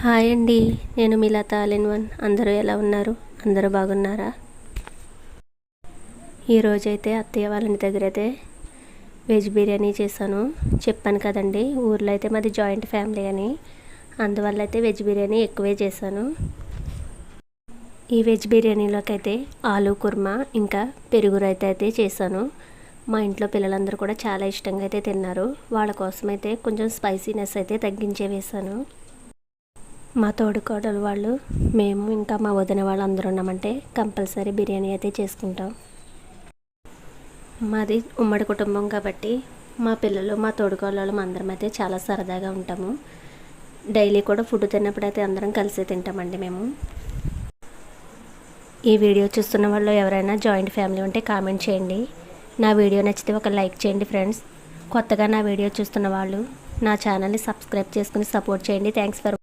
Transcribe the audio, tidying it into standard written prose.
Hi అండి, నేను మీ లత all in one. అందరూ ఎలా ఉన్నారు? అందరూ బాగున్నారా? ఈరోజైతే అత్తయ్య వాళ్ళ ఇంటి దగ్గర అయితే వెజ్ బిర్యానీ చేశాను. చెప్పాను కదండి, ఊర్లో అయితే మాది జాయింట్ ఫ్యామిలీ అని. అందువల్ల అయితే వెజ్ బిర్యానీ ఎక్కువే చేశాను. ఈ వెజ్ బిర్యానీలోకి అయితే ఆలూ కుర్మా ఇంకా పెరుగు రైతా అయితే చేశాను. మా ఇంట్లో పిల్లలందరూ కూడా చాలా ఇష్టంగా అయితే తిన్నారు. వాళ్ళ కోసం అయితే కొంచెం స్పైసీనెస్ అయితే తగ్గించే వేశాను. మా తోడుకోడలు వాళ్ళు, మేము ఇంకా మా వదిన వాళ్ళు అందరూ ఉన్నామంటే కంపల్సరీ బిర్యానీ అయితే చేసుకుంటాం. మాది ఉమ్మడి కుటుంబం కాబట్టి మా పిల్లలు మా తోడుకోడలు అందరం అయితే చాలా సరదాగా ఉంటాము. డైలీ కూడా ఫుడ్ తిన్నప్పుడు అయితే అందరం కలిసి తింటామండి మేము. ఈ వీడియో చూస్తున్న వాళ్ళు ఎవరైనా జాయింట్ ఫ్యామిలీ ఉంటే కామెంట్ చేయండి. నా వీడియో నచ్చితే ఒక లైక్ చేయండి ఫ్రెండ్స్. కొత్తగా నా వీడియో చూస్తున్న వాళ్ళు నా ఛానల్ని సబ్స్క్రైబ్ చేసుకుని సపోర్ట్ చేయండి. Thanks for